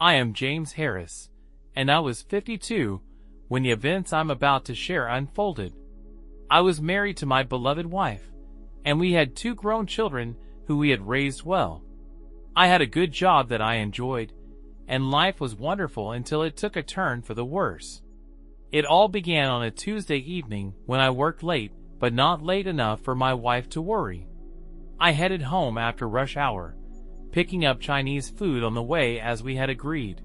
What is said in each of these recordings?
I am James Harris, and I was 52 when the events I'm about to share unfolded. I was married to my beloved wife, and we had 2 grown children who we had raised well. I had a good job that I enjoyed, and life was wonderful until it took a turn for the worse. It all began on a Tuesday evening when I worked late, but not late enough for my wife to worry. I headed home after rush hour, picking up Chinese food on the way as we had agreed.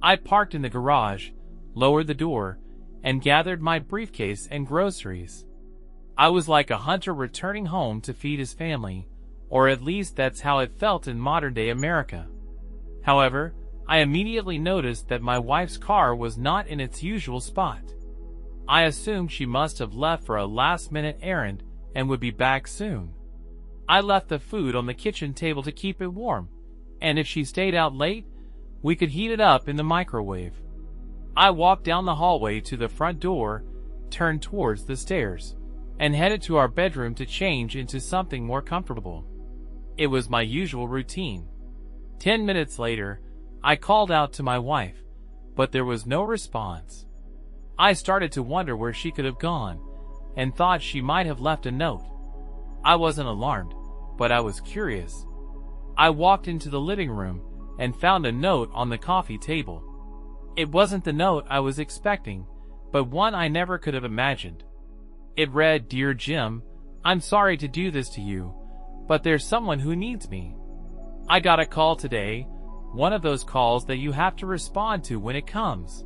I parked in the garage, lowered the door, and gathered my briefcase and groceries. I was like a hunter returning home to feed his family, or at least that's how it felt in modern-day America. However, I immediately noticed that my wife's car was not in its usual spot. I assumed she must have left for a last-minute errand and would be back soon. I left the food on the kitchen table to keep it warm, and if she stayed out late, we could heat it up in the microwave. I walked down the hallway to the front door, turned towards the stairs, and headed to our bedroom to change into something more comfortable. It was my usual routine. 10 minutes later, I called out to my wife, but there was no response. I started to wonder where she could have gone, and thought she might have left a note. I wasn't alarmed, but I was curious. I walked into the living room and found a note on the coffee table. It wasn't the note I was expecting, but one I never could have imagined. It read, "Dear Jim, I'm sorry to do this to you, but there's someone who needs me. I got a call today, one of those calls that you have to respond to when it comes.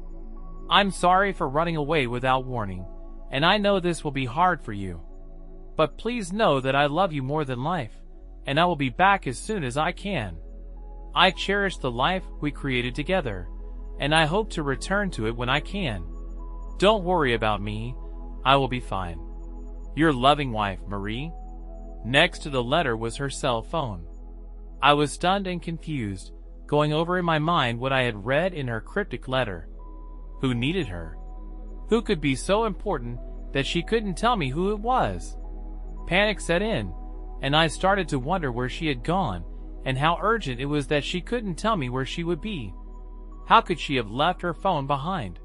I'm sorry for running away without warning, and I know this will be hard for you. But please know that I love you more than life, and I will be back as soon as I can. I cherish the life we created together, and I hope to return to it when I can. Don't worry about me, I will be fine. Your loving wife, Marie." Next to the letter was her cell phone. I was stunned and confused, going over in my mind what I had read in her cryptic letter. Who needed her? Who could be so important that she couldn't tell me who it was? Panic set in, and I started to wonder where she had gone, and how urgent it was that she couldn't tell me where she would be. How could she have left her phone behind?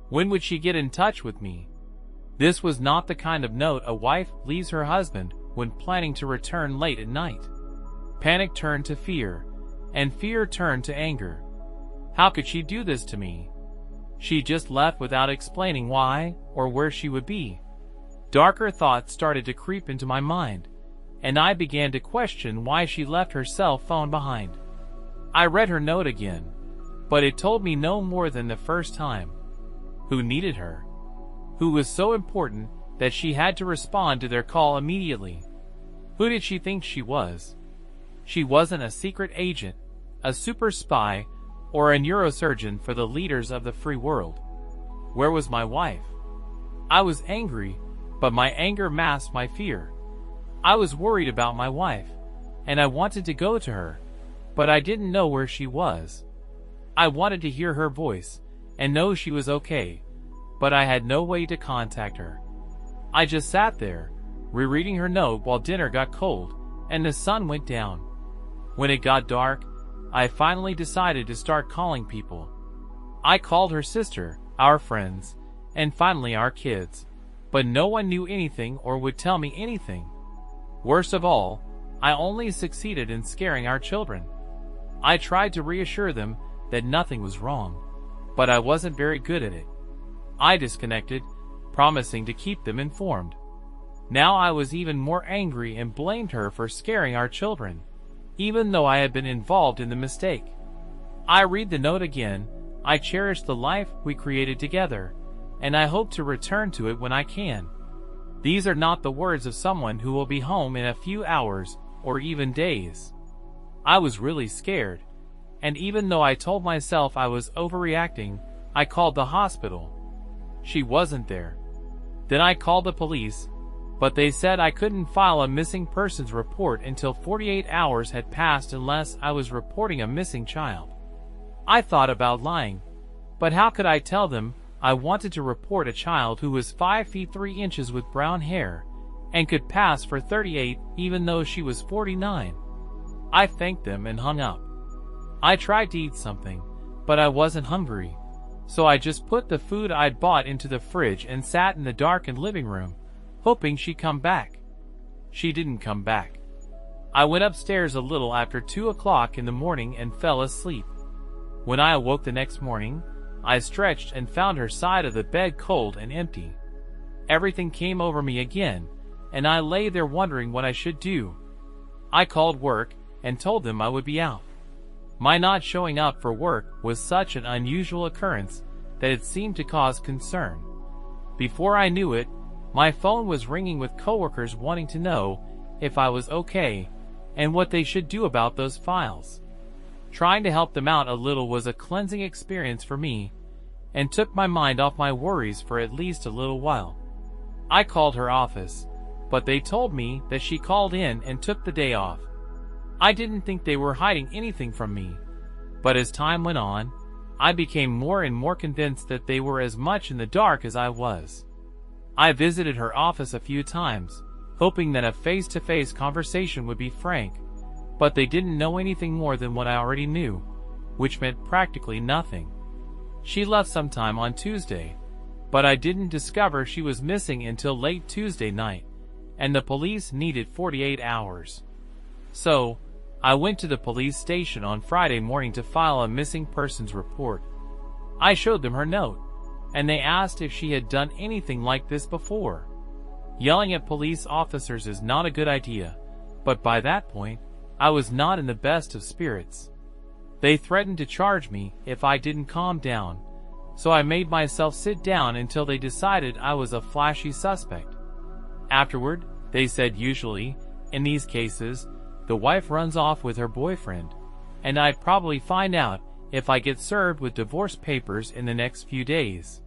When would she get in touch with me? This was not the kind of note a wife leaves her husband when planning to return late at night. Panic turned to fear, and fear turned to anger. How could she do this to me? She just left without explaining why or where she would be. Darker thoughts started to creep into my mind, and I began to question why she left her cell phone behind. I read her note again, but it told me no more than the first time. Who needed her? Who was so important that she had to respond to their call immediately? Who did she think she was? She wasn't a secret agent, a super spy, or a neurosurgeon for the leaders of the free world. Where was my wife? I was angry, but my anger masked my fear. I was worried about my wife, and I wanted to go to her, but I didn't know where she was. I wanted to hear her voice and know she was okay, but I had no way to contact her. I just sat there, rereading her note while dinner got cold and the sun went down. When it got dark, I finally decided to start calling people. I called her sister, our friends, and finally our kids, but no one knew anything or would tell me anything. Worst of all, I only succeeded in scaring our children. I tried to reassure them that nothing was wrong, but I wasn't very good at it. I disconnected, promising to keep them informed. Now I was even more angry and blamed her for scaring our children, even though I had been involved in the mistake. I read the note again. I cherish the life we created together, and I hope to return to it when I can. These are not the words of someone who will be home in a few hours or even days. I was really scared, and even though I told myself I was overreacting, I called the hospital. She wasn't there. Then I called the police, but they said I couldn't file a missing persons report until 48 hours had passed unless I was reporting a missing child. I thought about lying, but how could I tell them I wanted to report a child who was 5 feet 3 inches with brown hair and could pass for 38 even though she was 49? I thanked them and hung up. I tried to eat something, but I wasn't hungry. So I just put the food I'd bought into the fridge and sat in the darkened living room, hoping she'd come back. She didn't come back. I went upstairs a little after 2 o'clock in the morning and fell asleep. When I awoke the next morning, I stretched and found her side of the bed cold and empty. Everything came over me again, and I lay there wondering what I should do. I called work and told them I would be out. My not showing up for work was such an unusual occurrence that it seemed to cause concern. Before I knew it, my phone was ringing with coworkers wanting to know if I was okay and what they should do about those files. Trying to help them out a little was a cleansing experience for me and took my mind off my worries for at least a little while. I called her office, but they told me that she called in and took the day off. I didn't think they were hiding anything from me, but as time went on, I became more and more convinced that they were as much in the dark as I was. I visited her office a few times, hoping that a face-to-face conversation would be frank, but they didn't know anything more than what I already knew, which meant practically nothing. She left sometime on Tuesday, but I didn't discover she was missing until late Tuesday night, and the police needed 48 hours. So, I went to the police station on Friday morning to file a missing persons report. I showed them her note, and they asked if she had done anything like this before. Yelling at police officers is not a good idea, but by that point, I was not in the best of spirits. They threatened to charge me if I didn't calm down, so I made myself sit down until they decided I was a flashy suspect. Afterward, they said usually, in these cases, the wife runs off with her boyfriend, and I'd probably find out if I get served with divorce papers in the next few days.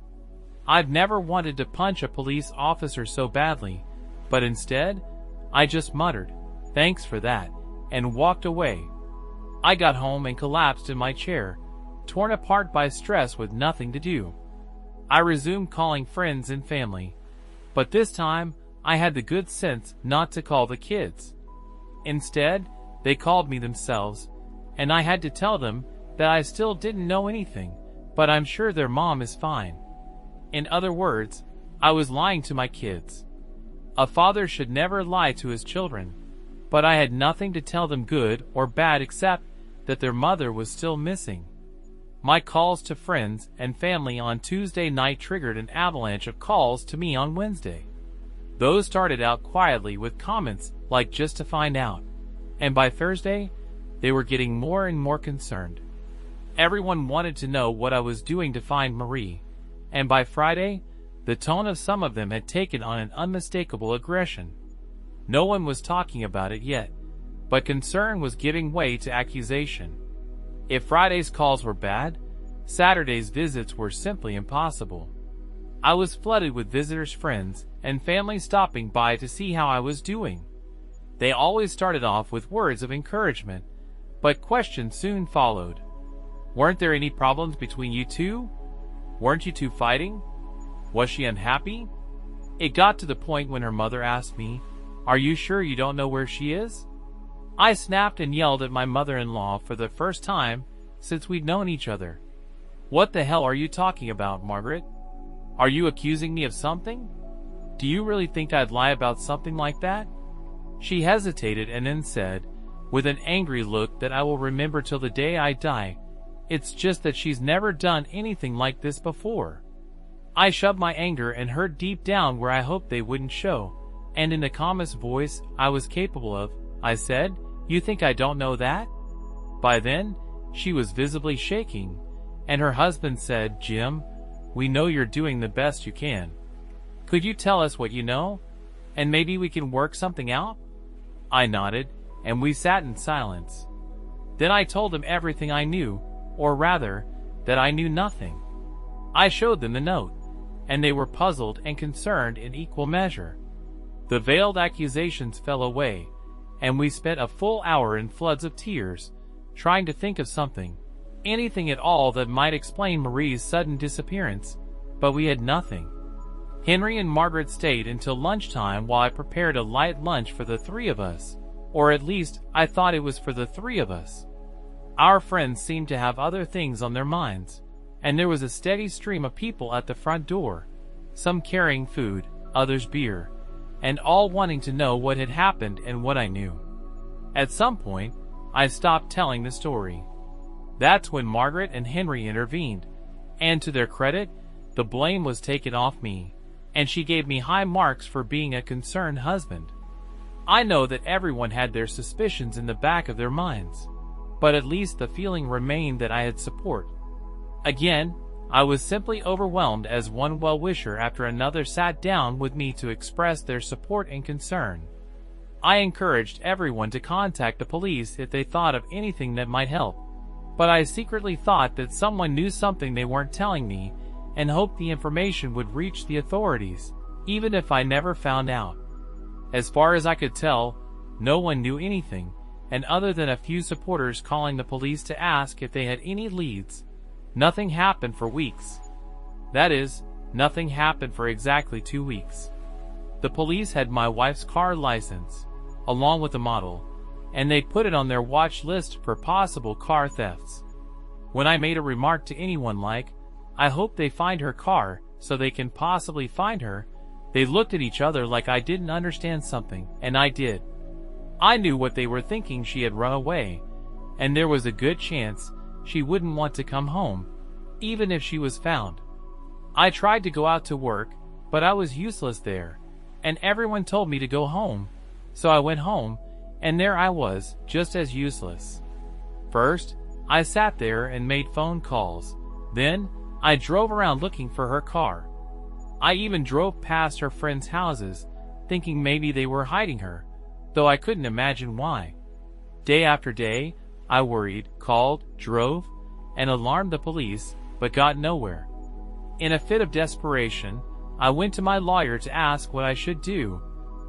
I've never wanted to punch a police officer so badly, but instead, I just muttered, "Thanks for that," and walked away. I got home and collapsed in my chair, torn apart by stress with nothing to do. I resumed calling friends and family, but this time I had the good sense not to call the kids. Instead, they called me themselves, and I had to tell them that I still didn't know anything, but I'm sure their mom is fine. In other words, I was lying to my kids. A father should never lie to his children, but I had nothing to tell them good or bad except that their mother was still missing. My calls to friends and family on Tuesday night triggered an avalanche of calls to me on Wednesday. Those started out quietly with comments like "just to find out," and by Thursday, they were getting more and more concerned. Everyone wanted to know what I was doing to find Marie, and by Friday, the tone of some of them had taken on an unmistakable aggression. No one was talking about it yet, but concern was giving way to accusation. If Friday's calls were bad, Saturday's visits were simply impossible. I was flooded with visitors' friends and family stopping by to see how I was doing. They always started off with words of encouragement, but questions soon followed. Weren't there any problems between you two? Weren't you two fighting? Was she unhappy? It got to the point when her mother asked me, "Are you sure you don't know where she is?" I snapped and yelled at my mother-in-law for the first time since we'd known each other. "What the hell are you talking about, Margaret? Are you accusing me of something? Do you really think I'd lie about something like that?" She hesitated and then said, with an angry look that I will remember till the day I die, "It's just that she's never done anything like this before." I shoved my anger and hurt deep down where I hoped they wouldn't show, and in the calmest voice I was capable of, I said, "You think I don't know that?" By then, she was visibly shaking, and her husband said, "Jim, we know you're doing the best you can. Could you tell us what you know? And maybe we can work something out?" I nodded, and we sat in silence. Then I told them everything I knew, or rather, that I knew nothing. I showed them the note, and they were puzzled and concerned in equal measure. The veiled accusations fell away, and we spent a full hour in floods of tears, trying to think of something, anything at all that might explain Marie's sudden disappearance, but we had nothing. Henry and Margaret stayed until lunchtime while I prepared a light lunch for the three of us, or at least I thought it was for the three of us. Our friends seemed to have other things on their minds, and there was a steady stream of people at the front door, some carrying food, others beer, and all wanting to know what had happened and what I knew. At some point, I stopped telling the story. That's when Margaret and Henry intervened, and to their credit, the blame was taken off me, and she gave me high marks for being a concerned husband. I know that everyone had their suspicions in the back of their minds, but at least the feeling remained that I had support. Again, I was simply overwhelmed as one well-wisher after another sat down with me to express their support and concern. I encouraged everyone to contact the police if they thought of anything that might help, but I secretly thought that someone knew something they weren't telling me and hoped the information would reach the authorities, even if I never found out. As far as I could tell, no one knew anything, and other than a few supporters calling the police to ask if they had any leads, nothing happened for weeks. That is, nothing happened for exactly 2 weeks. The police had my wife's car license, along with the model, and they put it on their watch list for possible car thefts. When I made a remark to anyone like, "I hope they find her car so they can possibly find her," they looked at each other like I didn't understand something, and I did. I knew what they were thinking. She had run away, and there was a good chance she wouldn't want to come home, even if she was found. I tried to go out to work, but I was useless there, and everyone told me to go home, so I went home, and there I was, just as useless. First, I sat there and made phone calls. Then, I drove around looking for her car. I even drove past her friends' houses, thinking maybe they were hiding her, though I couldn't imagine why. Day after day, I worried, called, drove, and alarmed the police, but got nowhere. In a fit of desperation, I went to my lawyer to ask what I should do,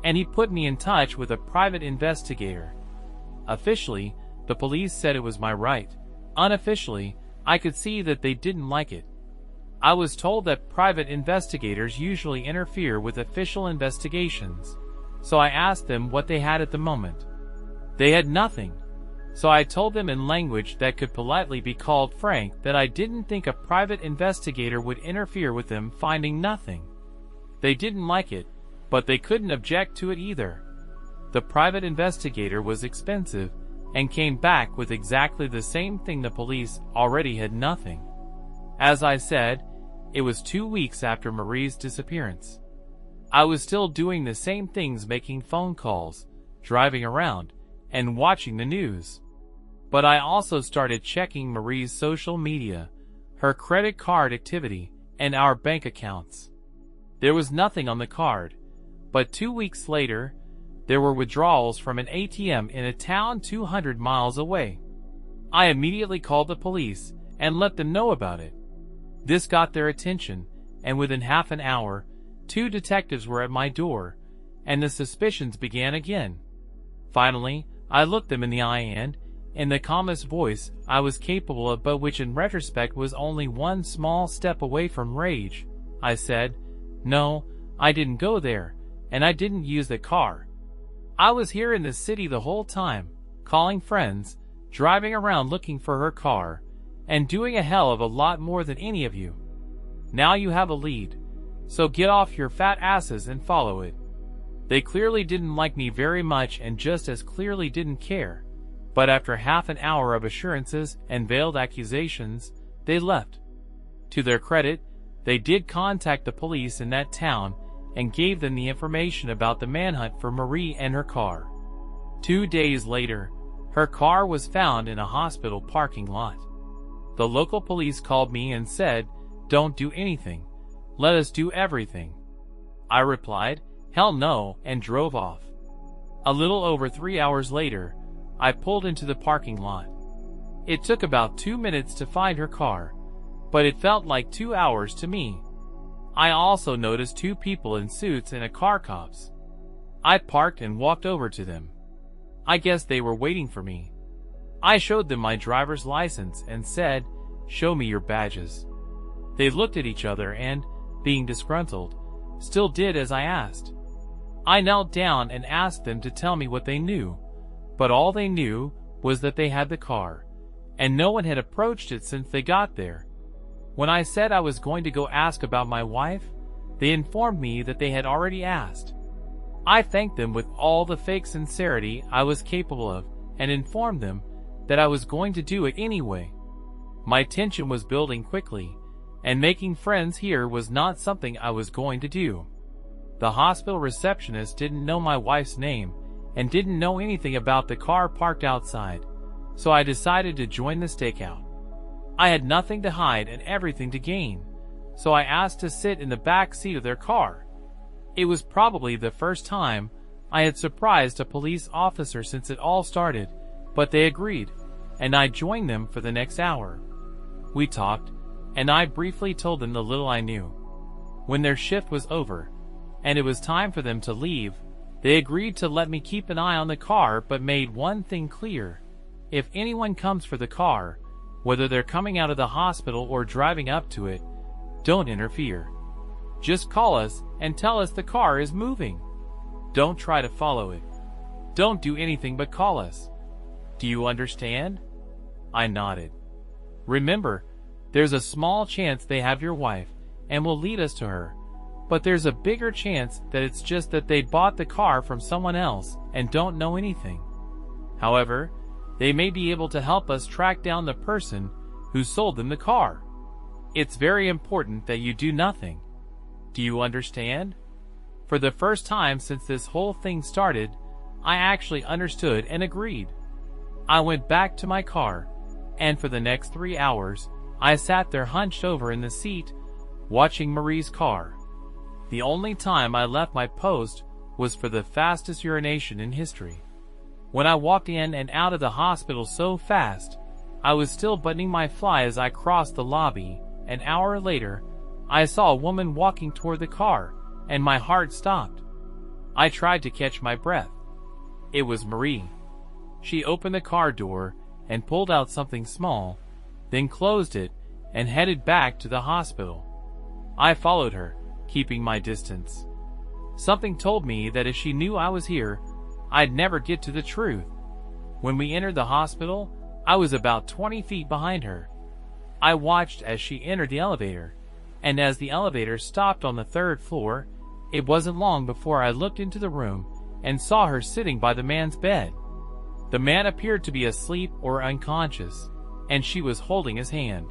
and he put me in touch with a private investigator. Officially, the police said it was my right. Unofficially, I could see that they didn't like it. I was told that private investigators usually interfere with official investigations, so I asked them what they had at the moment. They had nothing, so I told them in language that could politely be called frank that I didn't think a private investigator would interfere with them finding nothing. They didn't like it, but they couldn't object to it either. The private investigator was expensive and came back with exactly the same thing. The police already had nothing. As I said, it was 2 weeks after Marie's disappearance. I was still doing the same things, making phone calls, driving around, and watching the news. But I also started checking Marie's social media, her credit card activity, and our bank accounts. There was nothing on the card, but 2 weeks later, there were withdrawals from an ATM in a town 200 miles away. I immediately called the police and let them know about it. This got their attention, and within half an hour, 2 detectives were at my door, and the suspicions began again. Finally, I looked them in the eye and, in the calmest voice I was capable of, but which in retrospect was only one small step away from rage, I said, "No, I didn't go there, and I didn't use the car. I was here in the city the whole time, calling friends, driving around looking for her car, and doing a hell of a lot more than any of you. Now you have a lead, so get off your fat asses and follow it." They clearly didn't like me very much and just as clearly didn't care, but after half an hour of assurances and veiled accusations, they left. To their credit, they did contact the police in that town and gave them the information about the manhunt for Marie and her car. 2 days later, her car was found in a hospital parking lot. The local police called me and said, "Don't do anything. Let us do everything." I replied, "Hell no," and drove off. A little over 3 hours later, I pulled into the parking lot. It took about 2 minutes to find her car, but it felt like 2 hours to me. I also noticed 2 people in suits and a car cops. I parked and walked over to them. I guess they were waiting for me. I showed them my driver's license and said, "Show me your badges." They looked at each other and, being disgruntled, still did as I asked. I knelt down and asked them to tell me what they knew, but all they knew was that they had the car, and no one had approached it since they got there. When I said I was going to go ask about my wife, they informed me that they had already asked. I thanked them with all the fake sincerity I was capable of and informed them that I was going to do it anyway. My tension was building quickly, and making friends here was not something I was going to do. The hospital receptionist didn't know my wife's name and didn't know anything about the car parked outside, so I decided to join the stakeout. I had nothing to hide and everything to gain, so I asked to sit in the back seat of their car. It was probably the first time I had surprised a police officer since it all started, but they agreed, and I joined them for the next hour. We talked, and I briefly told them the little I knew. When their shift was over, and it was time for them to leave, they agreed to let me keep an eye on the car but made one thing clear. If anyone comes for the car, whether they're coming out of the hospital or driving up to it, don't interfere. Just call us and tell us the car is moving. Don't try to follow it. Don't do anything but call us. Do you understand? I nodded. Remember, there's a small chance they have your wife and will lead us to her, but there's a bigger chance that it's just that they bought the car from someone else and don't know anything. However, they may be able to help us track down the person who sold them the car. It's very important that you do nothing. Do you understand? For the first time since this whole thing started, I actually understood and agreed. I went back to my car, and for the next 3 hours, I sat there hunched over in the seat, watching Marie's car. The only time I left my post was for the fastest urination in history. When I walked in and out of the hospital so fast, I was still buttoning my fly as I crossed the lobby. An hour later, I saw a woman walking toward the car, and my heart stopped. I tried to catch my breath. It was Marie. She opened the car door and pulled out something small, then closed it and headed back to the hospital. I followed her, keeping my distance. Something told me that if she knew I was here, I'd never get to the truth. When we entered the hospital, I was about 20 feet behind her. I watched as she entered the elevator, and as the elevator stopped on the 3rd floor, it wasn't long before I looked into the room and saw her sitting by the man's bed. The man appeared to be asleep or unconscious, and she was holding his hand.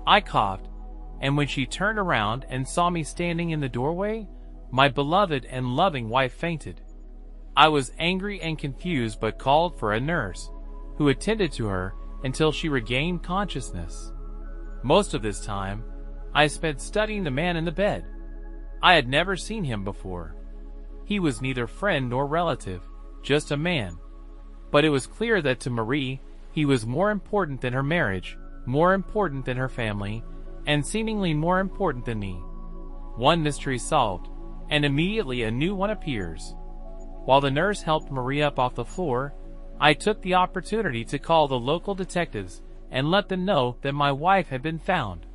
I coughed, and when she turned around and saw me standing in the doorway, my beloved and loving wife fainted. I was angry and confused but called for a nurse, who attended to her until she regained consciousness. Most of this time, I spent studying the man in the bed. I had never seen him before. He was neither friend nor relative, just a man. But it was clear that to Marie, he was more important than her marriage, more important than her family, and seemingly more important than me. One mystery solved, and immediately a new one appears. While the nurse helped Marie up off the floor, I took the opportunity to call the local detectives and let them know that my wife had been found.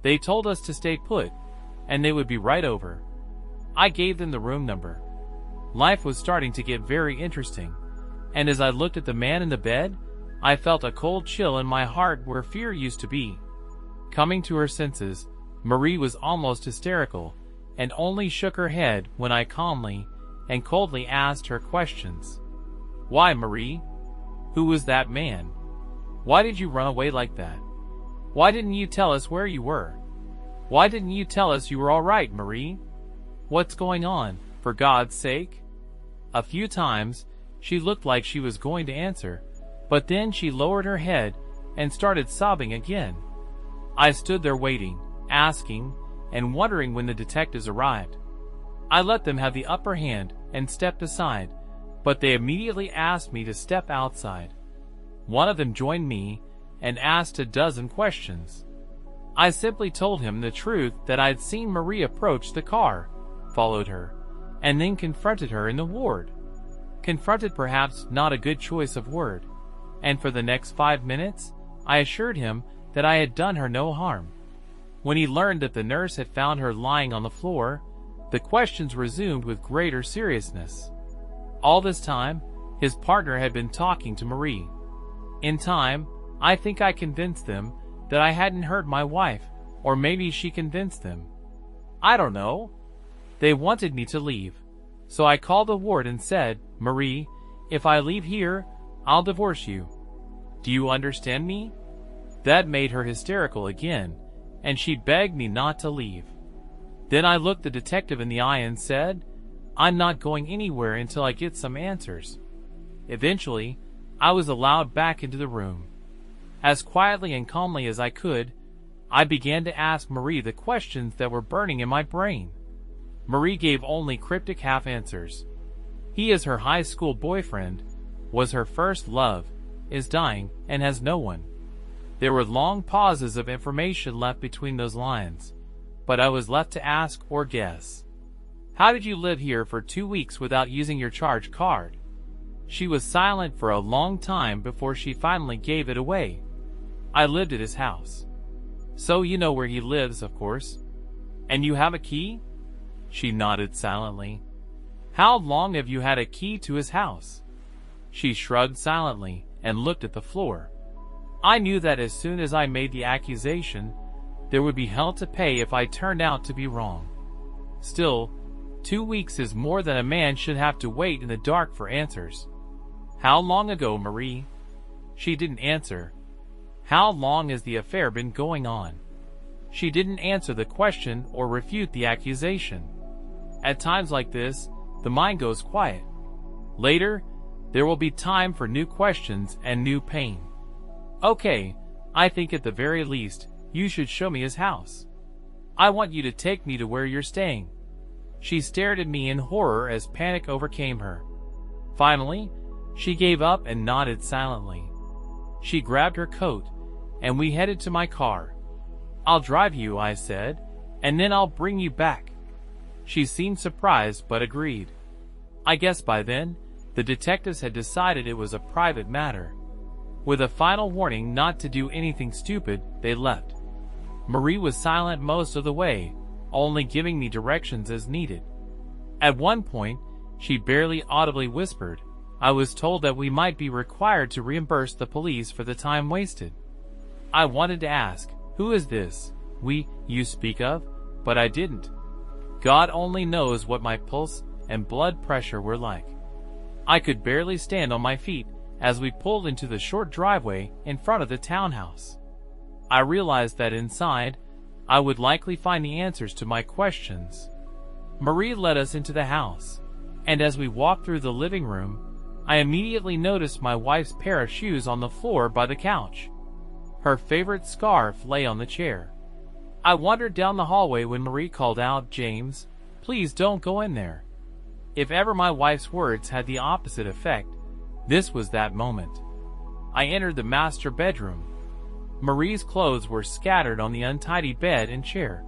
They told us to stay put, and they would be right over. I gave them the room number. Life was starting to get very interesting, and as I looked at the man in the bed, I felt a cold chill in my heart where fear used to be. Coming to her senses, Marie was almost hysterical, and only shook her head when I calmly and coldly asked her questions. Why, Marie? Who was that man? Why did you run away like that? Why didn't you tell us where you were? Why didn't you tell us you were all right, Marie? What's going on, for God's sake? A few times, she looked like she was going to answer, but then she lowered her head and started sobbing again. I stood there waiting, asking, and wondering when the detectives arrived. I let them have the upper hand and stepped aside, but they immediately asked me to step outside. One of them joined me and asked a dozen questions. I simply told him the truth that I'd seen Marie approach the car, followed her, and then confronted her in the ward. Confronted, perhaps not a good choice of word, and for the next 5 minutes, I assured him that I had done her no harm. When he learned that the nurse had found her lying on the floor, the questions resumed with greater seriousness. All this time, his partner had been talking to Marie. In time, I think I convinced them that I hadn't hurt my wife, or maybe she convinced them. I don't know. They wanted me to leave. So I called the ward and said, "Marie, if I leave here, I'll divorce you. Do you understand me?" That made her hysterical again, and she begged me not to leave. Then I looked the detective in the eye and said, "I'm not going anywhere until I get some answers." Eventually, I was allowed back into the room. As quietly and calmly as I could, I began to ask Marie the questions that were burning in my brain. Marie gave only cryptic half-answers. He is her high school boyfriend, was her first love, is dying, and has no one. There were long pauses of information left between those lines, but I was left to ask or guess. "How did you live here for 2 weeks without using your charge card?" She was silent for a long time before she finally gave it away. "I lived at his house." "So you know where he lives, of course. And you have a key?" She nodded silently. "How long have you had a key to his house?" She shrugged silently and looked at the floor. I knew that as soon as I made the accusation, there would be hell to pay if I turned out to be wrong. Still, 2 weeks is more than a man should have to wait in the dark for answers. "How long ago, Marie?" She didn't answer. "How long has the affair been going on?" She didn't answer the question or refute the accusation. At times like this, the mind goes quiet. Later, there will be time for new questions and new pain. "Okay, I think at the very least, you should show me his house. I want you to take me to where you're staying." She stared at me in horror as panic overcame her. Finally, she gave up and nodded silently. She grabbed her coat, and we headed to my car. "I'll drive you," I said, "and then I'll bring you back." She seemed surprised but agreed. I guess by then, the detectives had decided it was a private matter. With a final warning not to do anything stupid, they left. Marie was silent most of the way, only giving me directions as needed. At one point, she barely audibly whispered, "I was told that we might be required to reimburse the police for the time wasted." I wanted to ask, "Who is this we you speak of?" but I didn't. God only knows what my pulse and blood pressure were like. I could barely stand on my feet as we pulled into the short driveway in front of the townhouse. I realized that inside, I would likely find the answers to my questions. Marie led us into the house, and as we walked through the living room, I immediately noticed my wife's pair of shoes on the floor by the couch. Her favorite scarf lay on the chair. I wandered down the hallway when Marie called out, "James, please don't go in there." If ever my wife's words had the opposite effect, this was that moment. I entered the master bedroom. Marie's clothes were scattered on the untidy bed and chair,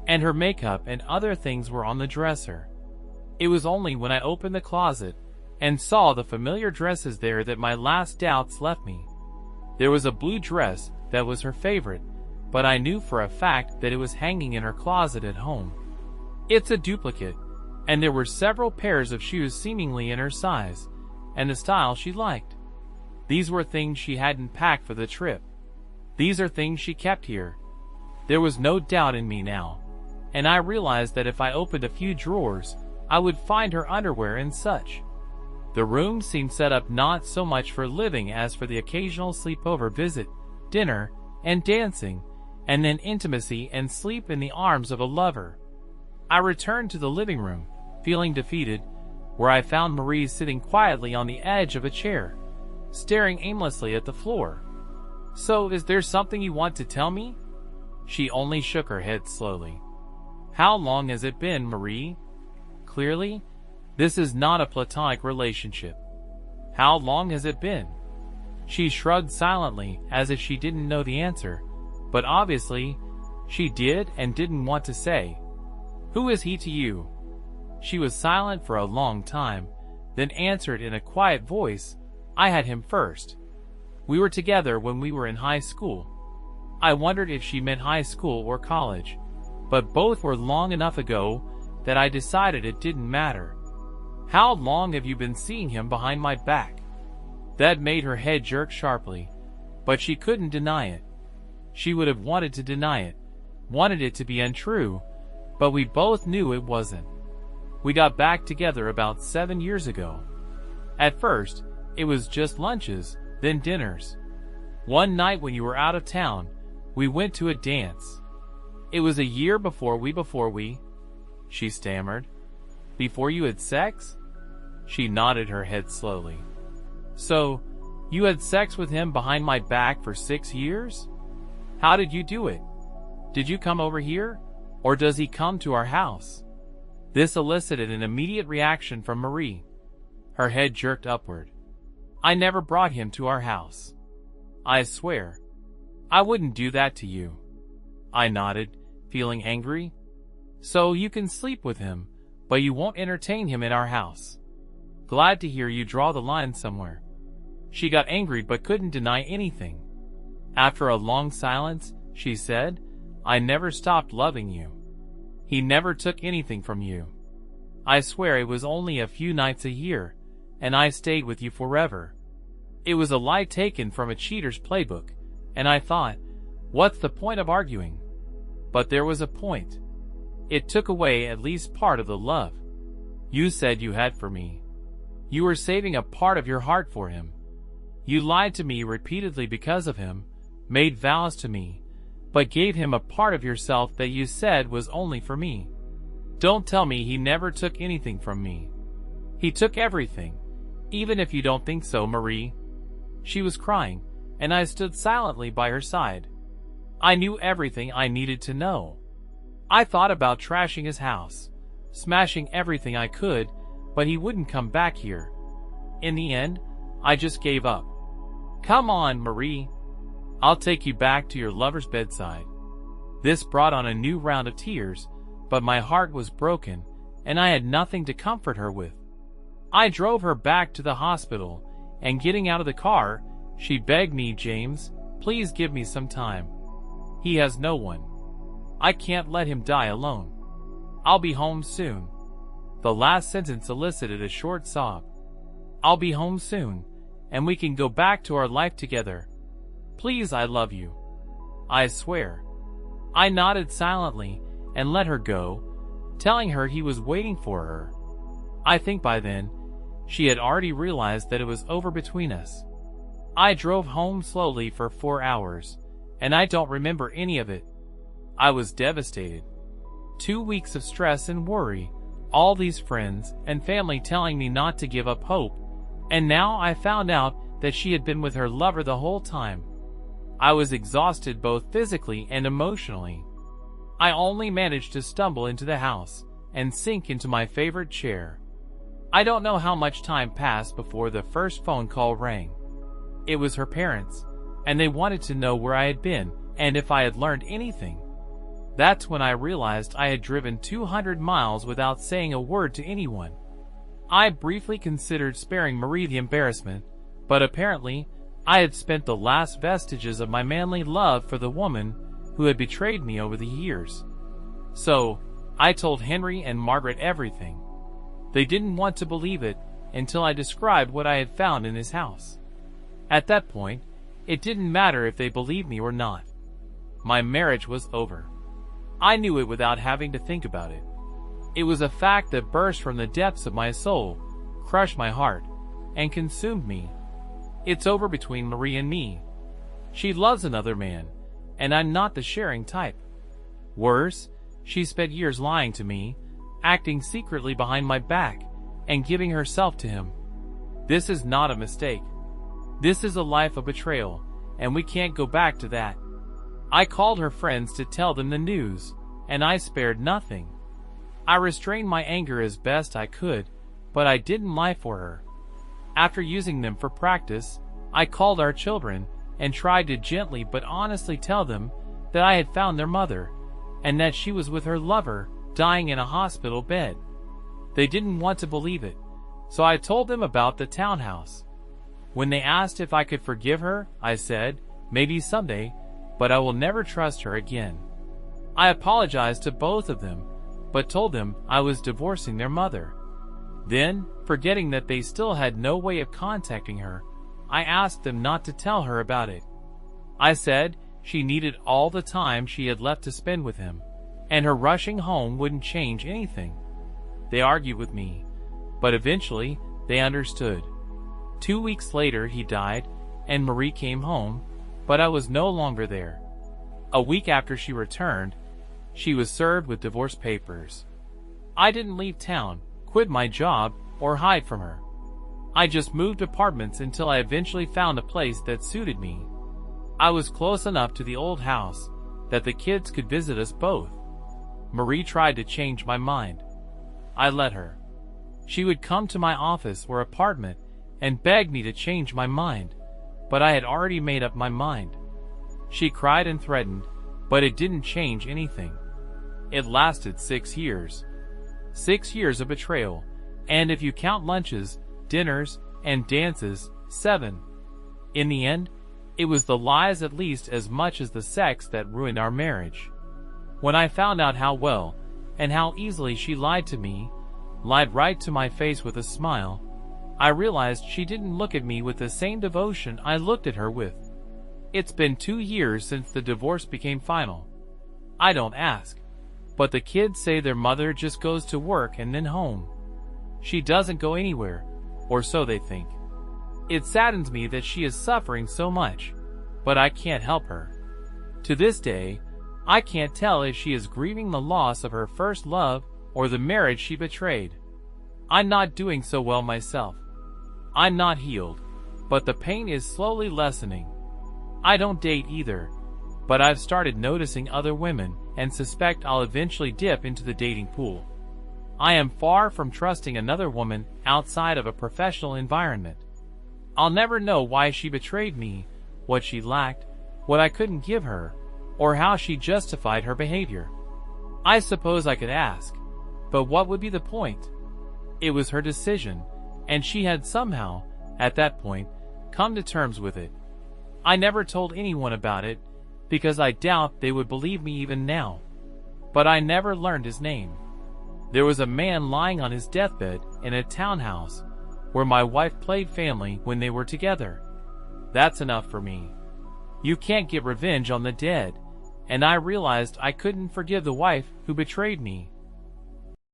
and her makeup and other things were on the dresser. It was only when I opened the closet and saw the familiar dresses there that my last doubts left me. There was a blue dress that was her favorite, but I knew for a fact that it was hanging in her closet at home. It's a duplicate, and there were several pairs of shoes seemingly in her size and the style she liked. These were things she hadn't packed for the trip. These are things she kept here. There was no doubt in me now, and I realized that if I opened a few drawers, I would find her underwear and such. The room seemed set up not so much for living as for the occasional sleepover visit, dinner, and dancing, and then intimacy and sleep in the arms of a lover. I returned to the living room, feeling defeated, where I found Marie sitting quietly on the edge of a chair, staring aimlessly at the floor. "So, is there something you want to tell me?" She only shook her head slowly. "How long has it been, Marie? Clearly, this is not a platonic relationship. How long has it been?" She shrugged silently as if she didn't know the answer, but obviously, she did and didn't want to say. "Who is he to you?" She was silent for a long time, then answered in a quiet voice, "I had him first. We were together when we were in high school." I wondered if she meant high school or college, but both were long enough ago that I decided it didn't matter. "How long have you been seeing him behind my back?" That made her head jerk sharply, but she couldn't deny it. She would have wanted to deny it, wanted it to be untrue, but we both knew it wasn't. We got back together about 7 years ago. At first, it was just lunches, then dinners. One night when you were out of town, we went to a dance. It was a year before we, she stammered. Before you had sex? She nodded her head slowly. So, you had sex with him behind my back for 6 years? How did you do it? Did you come over here, or does he come to our house? This elicited an immediate reaction from Marie. Her head jerked upward. I never brought him to our house. I swear. I wouldn't do that to you. I nodded, feeling angry. So you can sleep with him, but you won't entertain him in our house. Glad to hear you draw the line somewhere. She got angry but couldn't deny anything. After a long silence, she said, I never stopped loving you. He never took anything from you. I swear it was only a few nights a year, and I stayed with you forever. It was a lie taken from a cheater's playbook, and I thought, what's the point of arguing? But there was a point. It took away at least part of the love you said you had for me. You were saving a part of your heart for him. You lied to me repeatedly because of him, made vows to me, but gave him a part of yourself that you said was only for me. Don't tell me he never took anything from me. He took everything, even if you don't think so, Marie. She was crying, and I stood silently by her side. I knew everything I needed to know. I thought about trashing his house, smashing everything I could, but he wouldn't come back here. In the end, I just gave up. Come on, Marie. I'll take you back to your lover's bedside. This brought on a new round of tears, but my heart was broken, and I had nothing to comfort her with. I drove her back to the hospital, and getting out of the car, she begged me, James, please give me some time. He has no one. I can't let him die alone. I'll be home soon. The last sentence elicited a short sob. I'll be home soon, and we can go back to our life together. Please, I love you. I swear. I nodded silently and let her go, telling her he was waiting for her. I think by then, she had already realized that it was over between us. I drove home slowly for 4 hours, and I don't remember any of it. I was devastated. 2 weeks of stress and worry, all these friends and family telling me not to give up hope, and now I found out that she had been with her lover the whole time. I was exhausted both physically and emotionally. I only managed to stumble into the house and sink into my favorite chair. I don't know how much time passed before the first phone call rang. It was her parents, and they wanted to know where I had been and if I had learned anything. That's when I realized I had driven 200 miles without saying a word to anyone. I briefly considered sparing Marie the embarrassment, but apparently I had spent the last vestiges of my manly love for the woman who had betrayed me over the years. So, I told Henry and Margaret everything. They didn't want to believe it until I described what I had found in his house. At that point, it didn't matter if they believed me or not. My marriage was over. I knew it without having to think about it. It was a fact that burst from the depths of my soul, crushed my heart, and consumed me. It's over between Marie and me. She loves another man, and I'm not the sharing type. Worse, she spent years lying to me, acting secretly behind my back, and giving herself to him. This is not a mistake. This is a life of betrayal, and we can't go back to that. I called her friends to tell them the news, and I spared nothing. I restrained my anger as best I could, but I didn't lie for her. After using them for practice, I called our children and tried to gently but honestly tell them that I had found their mother, and that she was with her lover, dying in a hospital bed. They didn't want to believe it, so I told them about the townhouse. When they asked if I could forgive her, I said, maybe someday, but I will never trust her again. I apologized to both of them, but told them I was divorcing their mother. Then, forgetting that they still had no way of contacting her, I asked them not to tell her about it. I said she needed all the time she had left to spend with him, and her rushing home wouldn't change anything. They argued with me, but eventually they understood. 2 weeks later he died, and Marie came home, but I was no longer there. A week after she returned, she was served with divorce papers. I didn't leave town, quit my job, or hide from her. I just moved apartments until I eventually found a place that suited me. I was close enough to the old house that the kids could visit us both. Marie tried to change my mind. I let her. She would come to my office or apartment and beg me to change my mind, but I had already made up my mind. She cried and threatened, but it didn't change anything. It lasted 6 years. 6 years of betrayal, and if you count lunches, dinners, and dances, 7. In the end, it was the lies at least as much as the sex that ruined our marriage. When I found out how well and how easily she lied to me, lied right to my face with a smile, I realized she didn't look at me with the same devotion I looked at her with. It's been 2 years since the divorce became final. I don't ask, but the kids say their mother just goes to work and then home. She doesn't go anywhere, or so they think. It saddens me that she is suffering so much, but I can't help her. To this day, I can't tell if she is grieving the loss of her first love or the marriage she betrayed. I'm not doing so well myself. I'm not healed, but the pain is slowly lessening. I don't date either, but I've started noticing other women and suspect I'll eventually dip into the dating pool. I am far from trusting another woman outside of a professional environment. I'll never know why she betrayed me, what she lacked, what I couldn't give her, or how she justified her behavior. I suppose I could ask, but what would be the point? It was her decision, and she had somehow, at that point, come to terms with it. I never told anyone about it, because I doubt they would believe me even now. But I never learned his name. There was a man lying on his deathbed in a townhouse where my wife played family when they were together. That's enough for me. You can't get revenge on the dead, and I realized I couldn't forgive the wife who betrayed me.